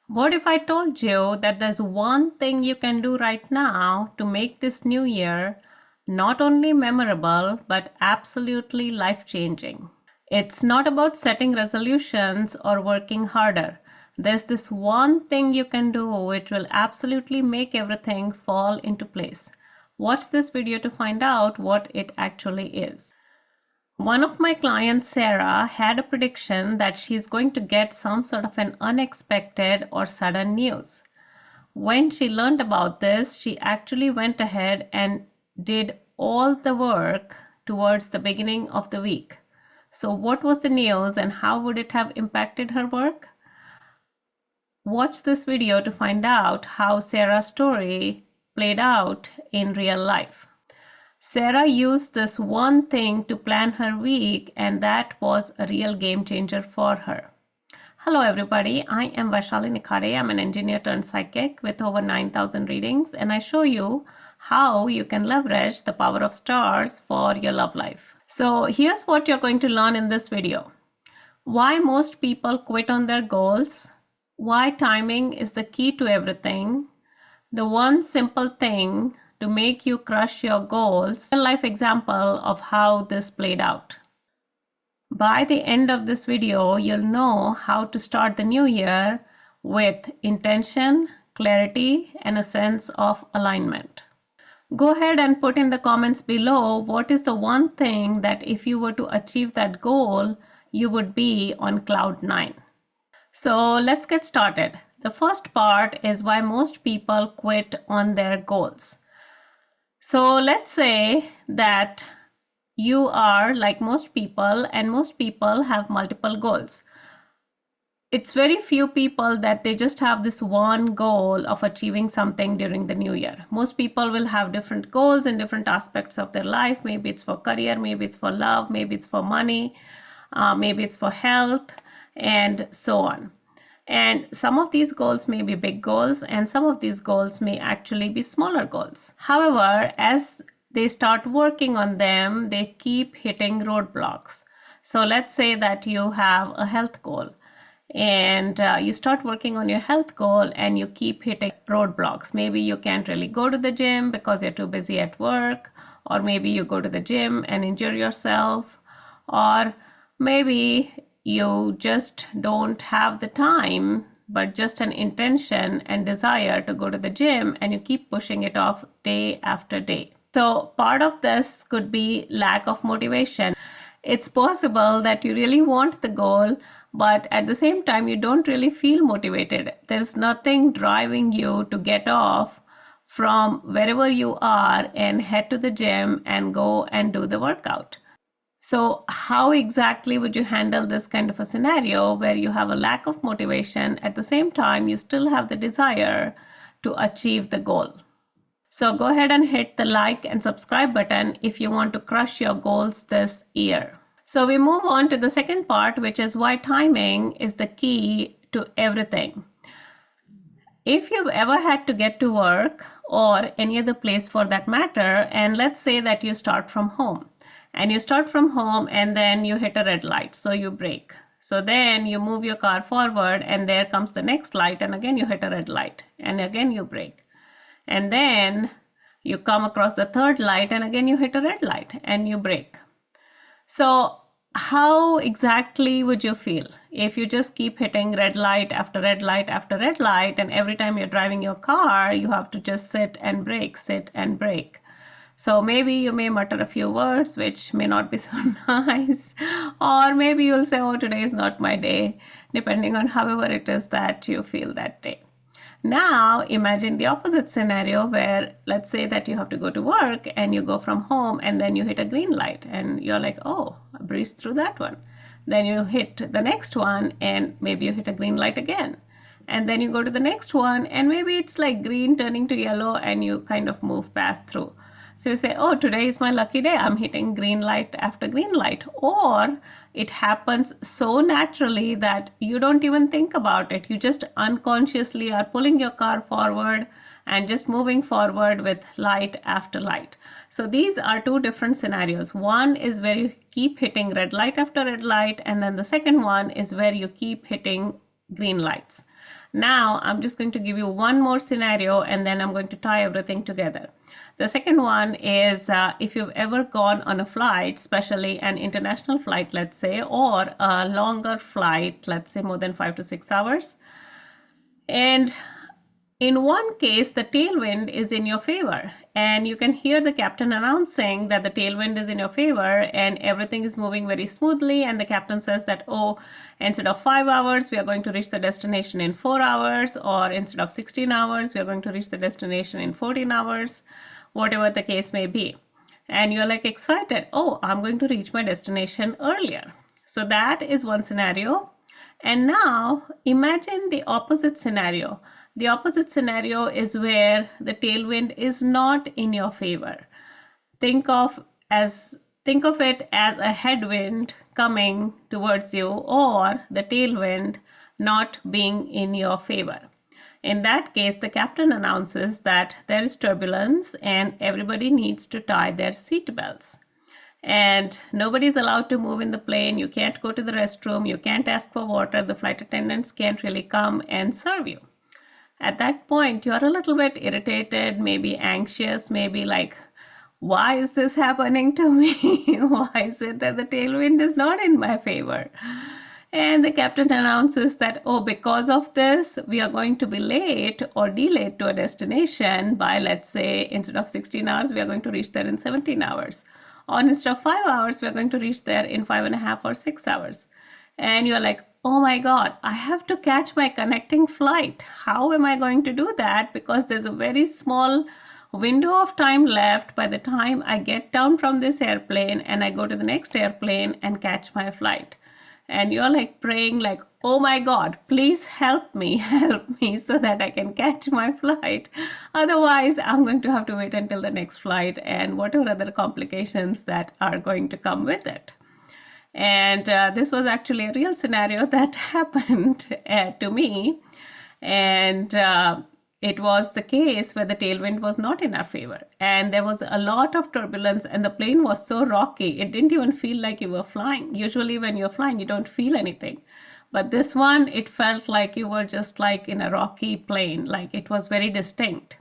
What if I told you that there's one thing you can do right now to make this new year not only memorable but absolutely life-changing? It's not about setting resolutions or working harder. There's this one thing you can do which will absolutely make everything fall into place. Watch this video to find out what it actually is. One of my clients, Sarah, had a prediction that she's going to get some sort of an unexpected or sudden news. When she learned about this, she actually went ahead and did all the work towards the beginning of the week. So what was the news and how would it have impacted her work? Watch this video to find out how Sarah's story played out in real life. Sarah used this one thing to plan her week, and that was a real game changer for her. Hello everybody, I am Vaishali Nikhare. I'm an engineer turned psychic with over 9,000 readings, and I show you how you can leverage the power of stars for your love life. So here's what you're going to learn in this video. Why most people quit on their goals, why timing is the key to everything, the one simple thing to make you crush your goals, a real life example of how this played out. By the end of this video, you'll know how to start the new year with intention, clarity, and a sense of alignment. Go ahead and put in the comments below what is the one thing that if you were to achieve that goal, you would be on cloud 9. So let's get started. The first part is why most people quit on their goals. So let's say that you are like most people, and most people have multiple goals. It's very few people that they just have this one goal of achieving something during the new year. Most people will have different goals in different aspects of their life. Maybe it's for career, maybe it's for love, maybe it's for money, maybe it's for health, and so on. And some of these goals may be big goals, and some of these goals may actually be smaller goals. However, as they start working on them, they keep hitting roadblocks. So let's say that you have a health goal, and you start working on your health goal and you keep hitting roadblocks. Maybe you can't really go to the gym because you're too busy at work, or maybe you go to the gym and injure yourself, or maybe you just don't have the time, but just an intention and desire to go to the gym, and you keep pushing it off day after day. So part of this could be lack of motivation. It's possible that you really want the goal, but at the same time, you don't really feel motivated. There's nothing driving you to get off from wherever you are and head to the gym and go and do the workout. So how exactly would you handle this kind of a scenario where you have a lack of motivation, at the same time you still have the desire to achieve the goal? So go ahead and hit the like and subscribe button if you want to crush your goals this year. So we move on to the second part, which is why timing is the key to everything. If you've ever had to get to work or any other place for that matter, and let's say that you start from home, and then you hit a red light, so you brake. So then you move your car forward, and there comes the next light, and again you hit a red light, and again you brake. And then you come across the third light, and again you hit a red light, and you brake. So how exactly would you feel if you just keep hitting red light after red light after red light, and every time you're driving your car, you have to just sit and brake, sit and brake? So maybe you may mutter a few words which may not be so nice, or maybe you'll say, oh, today is not my day, depending on however it is that you feel that day. Now imagine the opposite scenario where let's say that you have to go to work and you go from home and then you hit a green light and you're like, oh, I breezed through that one. Then you hit the next one and maybe you hit a green light again. And then you go to the next one and maybe it's like green turning to yellow and you kind of move past through. So you say, oh, today is my lucky day. I'm hitting green light after green light. Or it happens so naturally that you don't even think about it. You just unconsciously are pulling your car forward and just moving forward with light after light. So these are two different scenarios. One is where you keep hitting red light after red light, and then the second one is where you keep hitting green lights. Now I'm just going to give you one more scenario and then I'm going to tie everything together. The second one is if you've ever gone on a flight, especially an international flight, let's say, or a longer flight, let's say more than 5 to 6 hours. And in one case, the tailwind is in your favor, and you can hear the captain announcing that the tailwind is in your favor and everything is moving very smoothly. And the captain says that, oh, instead of 5 hours, we are going to reach the destination in 4 hours, or instead of 16 hours, we are going to reach the destination in 14 hours, whatever the case may be. And you're like excited, oh, I'm going to reach my destination earlier. So that is one scenario. And now imagine the opposite scenario. The opposite scenario is where the tailwind is not in your favor. Think of it as a headwind coming towards you, or the tailwind not being in your favor. In that case, the captain announces that there is turbulence and everybody needs to tie their seat belts. And nobody's allowed to move in the plane. You can't go to the restroom. You can't ask for water. The flight attendants can't really come and serve you. At that point, you're a little bit irritated, maybe anxious, maybe like, why is this happening to me? Why is it that the tailwind is not in my favor? And the captain announces that, oh, because of this, we are going to be late or delayed to a destination by, let's say, instead of 16 hours, we are going to reach there in 17 hours. Or instead of 5 hours, we're going to reach there in 5.5 or 6 hours. And you're like, oh my God, I have to catch my connecting flight. How am I going to do that? Because there's a very small window of time left by the time I get down from this airplane and I go to the next airplane and catch my flight. And you're like praying like, oh my God, please help me so that I can catch my flight. Otherwise, I'm going to have to wait until the next flight and whatever other complications that are going to come with it. And this was actually a real scenario that happened to me. And it was the case where the tailwind was not in our favor. And there was a lot of turbulence and the plane was so rocky, it didn't even feel like you were flying. Usually when you're flying, you don't feel anything. But this one, it felt like you were just like in a rocky plane, like it was very distinct.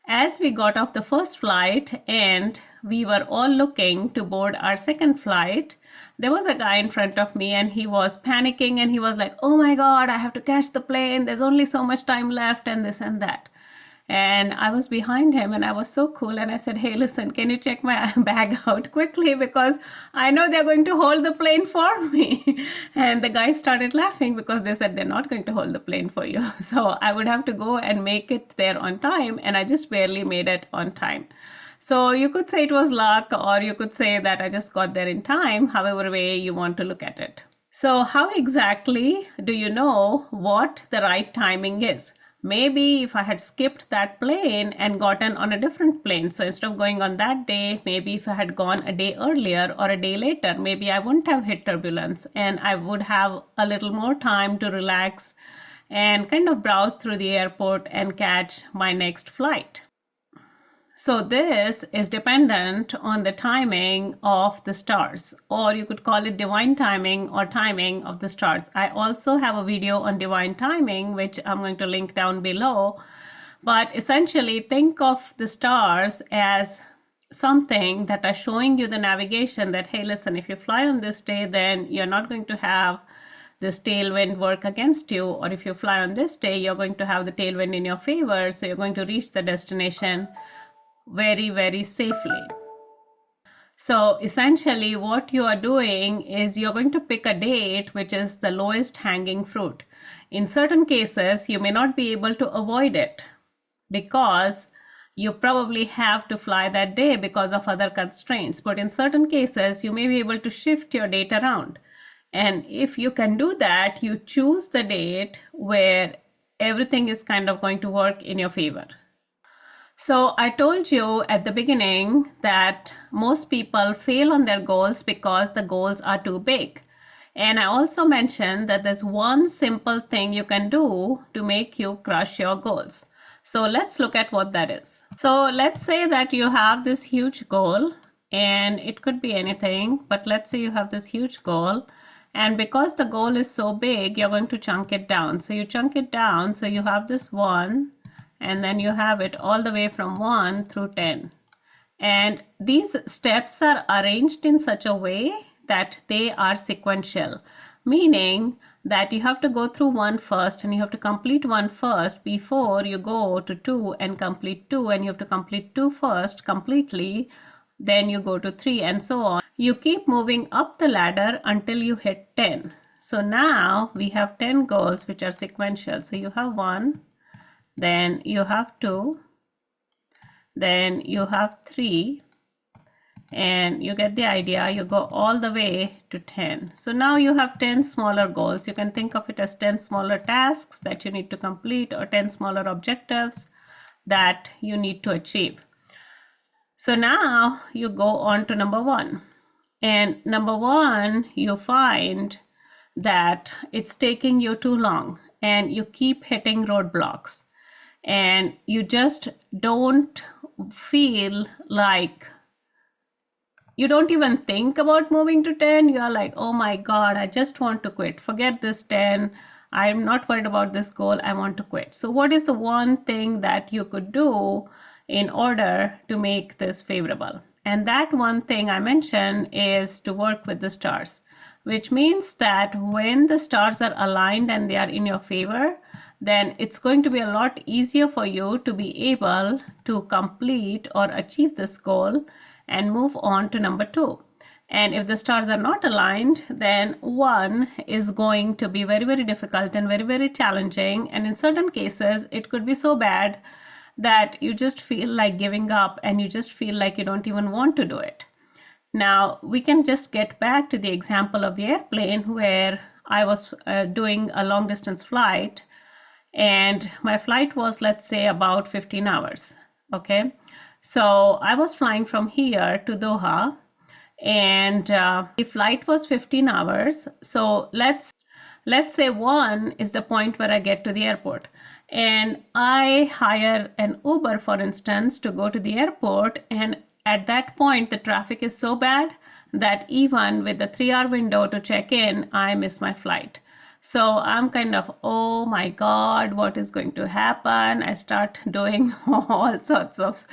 As we got off the first flight and we were all looking to board our second flight, there was a guy in front of me and he was panicking and he was like, oh my God, I have to catch the plane. There's only so much time left and this and that. And I was behind him and I was so cool and I said, hey, listen, can you check my bag out quickly because I know they're going to hold the plane for me. And the guys started laughing because they said they're not going to hold the plane for you. So I would have to go and make it there on time and I just barely made it on time. So you could say it was luck or you could say that I just got there in time, however way you want to look at it. So how exactly do you know what the right timing is? Maybe if I had skipped that plane and gotten on a different plane, so instead of going on that day, maybe if I had gone a day earlier or a day later, maybe I wouldn't have hit turbulence and I would have a little more time to relax and kind of browse through the airport and catch my next flight. So this is dependent on the timing of the stars, or you could call it divine timing or timing of the stars. I also have a video on divine timing, which I'm going to link down below. But essentially, think of the stars as something that are showing you the navigation that, hey, listen, if you fly on this day, then you're not going to have this tailwind work against you. Or if you fly on this day, you're going to have the tailwind in your favor. So you're going to reach the destination very, very safely. So essentially what you are doing is you're going to pick a date which is the lowest hanging fruit. In certain cases, you may not be able to avoid it because you probably have to fly that day because of other constraints. But in certain cases, you may be able to shift your date around. And if you can do that, you choose the date where everything is kind of going to work in your favor. So I told you at the beginning that most people fail on their goals because the goals are too big. And I also mentioned that there's one simple thing you can do to make you crush your goals. So let's look at what that is. So let's say that you have this huge goal and it could be anything, but let's say you have this huge goal And because the goal is so big, you're going to chunk it down. So you chunk it down, so you have this 1, and then you have it all the way from 1 through 10. And these steps are arranged in such a way that they are sequential, meaning that you have to go through 1 first and you have to complete 1 first before you go to 2 and complete 2, and you have to complete 2 first completely, then you go to 3, and so on. You keep moving up the ladder until you hit 10. So now we have 10 goals which are sequential. So you have 1, then you have 2, then you have 3, and you get the idea. You go all the way to 10. So now you have 10 smaller goals. You can think of it as 10 smaller tasks that you need to complete, or 10 smaller objectives that you need to achieve. So now you go on to number 1. And number 1, you find that it's taking you too long and you keep hitting roadblocks and you just don't feel like, you don't even think about moving to 10. You are like, oh my God, I just want to quit. Forget this 10. I'm not worried about this goal. I want to quit. So what is the one thing that you could do in order to make this favorable? And that one thing I mentioned is to work with the stars, which means that when the stars are aligned and they are in your favor, then it's going to be a lot easier for you to be able to complete or achieve this goal and move on to number 2. And if the stars are not aligned, then 1 is going to be very, very difficult and very, very challenging. And in certain cases, it could be so bad that you just feel like giving up and you just feel like you don't even want to do it. Now, we can just get back to the example of the airplane where I was doing a long distance flight, and my flight was, let's say, about 15 hours. Okay. So I was flying from here to Doha, and the flight was 15 hours. So let's say 1 is the point where I get to the airport, and I hire an Uber, for instance, to go to the airport. And at that point, the traffic is so bad that even with the 3-hour window to check in, I miss my flight. So I'm kind of, oh my God, what is going to happen? I start doing all sorts of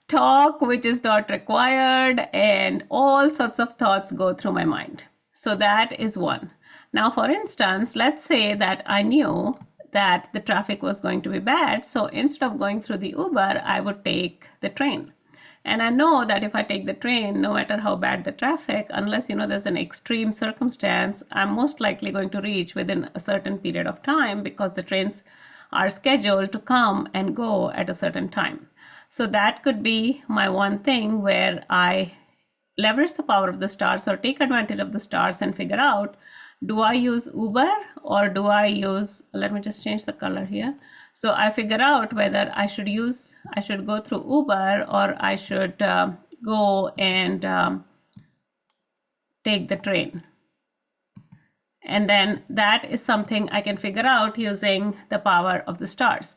talk which is not required, and all sorts of thoughts go through my mind. So that is 1. Now, for instance, let's say that I knew that the traffic was going to be bad. So instead of going through the Uber, I would take the train. And I know that if I take the train, no matter how bad the traffic, unless there's an extreme circumstance, I'm most likely going to reach within a certain period of time because the trains are scheduled to come and go at a certain time. So that could be my one thing where I leverage the power of the stars or take advantage of the stars and figure out, do I use Uber or do I use, let me just change the color here. So I figure out whether I should go through Uber or I should go and take the train. And then that is something I can figure out using the power of the stars.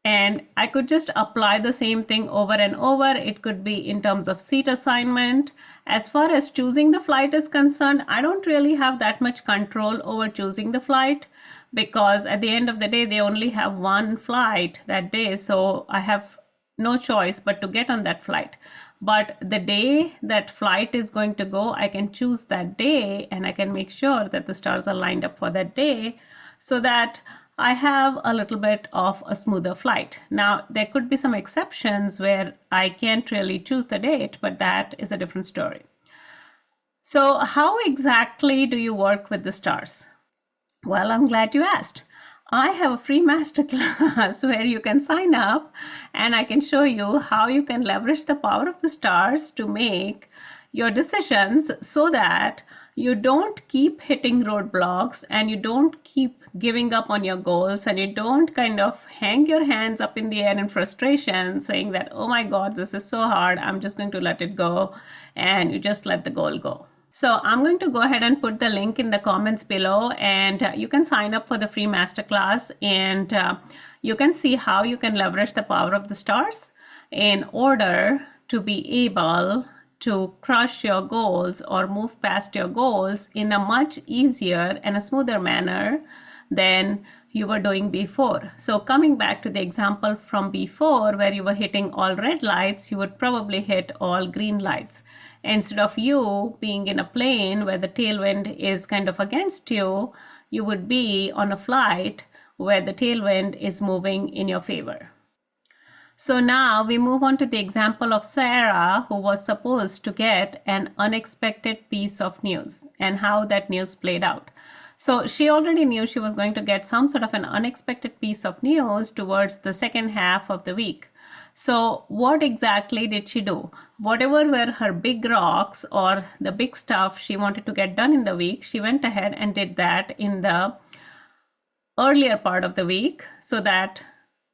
And I could just apply the same thing over and over. It could be in terms of seat assignment. As far as choosing the flight is concerned, I don't really have that much control over choosing the flight because at the end of the day, they only have 1 flight that day. So I have no choice but to get on that flight. But the day that flight is going to go, I can choose that day and I can make sure that the stars are lined up for that day so that I have a little bit of a smoother flight. Now, there could be some exceptions where I can't really choose the date, but that is a different story. So how exactly do you work with the stars? Well, I'm glad you asked. I have a free masterclass where you can sign up and I can show you how you can leverage the power of the stars to make your decisions so that you don't keep hitting roadblocks and you don't keep giving up on your goals and you don't kind of hang your hands up in the air in frustration saying that, oh my God, this is so hard, I'm just going to let it go, and you just let the goal go. So I'm going to go ahead and put the link in the comments below, and you can sign up for the free masterclass, and you can see how you can leverage the power of the stars in order to be able to crush your goals or move past your goals in a much easier and a smoother manner than you were doing before. So coming back to the example from before where you were hitting all red lights, you would probably hit all green lights. Instead of you being in a plane where the tailwind is kind of against you, you would be on a flight where the tailwind is moving in your favor. So now we move on to the example of Sarah, who was supposed to get an unexpected piece of news and how that news played out. So she already knew she was going to get some sort of an unexpected piece of news towards the second half of the week. So what exactly did she do? Whatever were her big rocks or the big stuff she wanted to get done in the week, she went ahead and did that in the earlier part of the week so that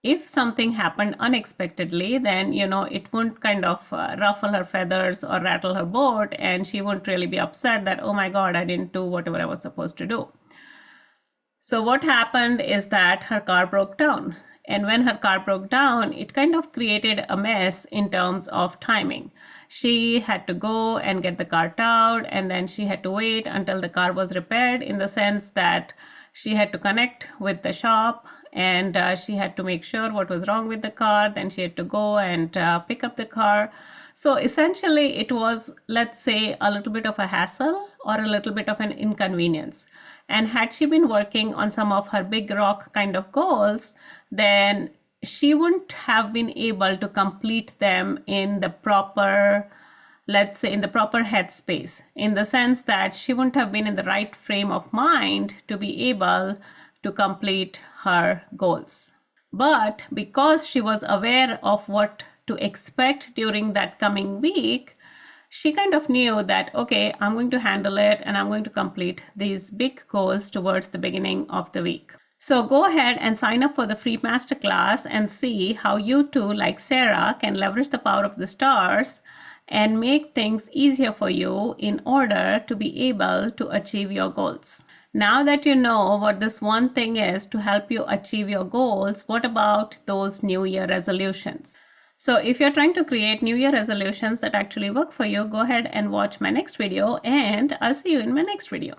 if something happened unexpectedly, then it wouldn't kind of ruffle her feathers or rattle her boat, and she wouldn't really be upset that, oh my god, I didn't do whatever I was supposed to do. So what happened is that her car broke down, and when her car broke down, it kind of created a mess in terms of timing. She had to go and get the car towed, and then she had to wait until the car was repaired, in the sense that she had to connect with the shop, and she had to make sure what was wrong with the car. Then she had to go and pick up the car. So essentially it was, let's say, a little bit of a hassle or a little bit of an inconvenience. And had she been working on some of her big rock kind of goals, then she wouldn't have been able to complete them in the proper, let's say, in the proper headspace, in the sense that she wouldn't have been in the right frame of mind to be able to complete her goals. But because she was aware of what to expect during that coming week, she kind of knew that, okay, I'm going to handle it and I'm going to complete these big goals towards the beginning of the week. So go ahead and sign up for the free masterclass and see how you too, like Sarah, can leverage the power of the stars and make things easier for you in order to be able to achieve your goals. Now that you know what this one thing is to help you achieve your goals, what about those New Year resolutions? So if you're trying to create New Year resolutions that actually work for you, go ahead and watch my next video, and I'll see you in my next video.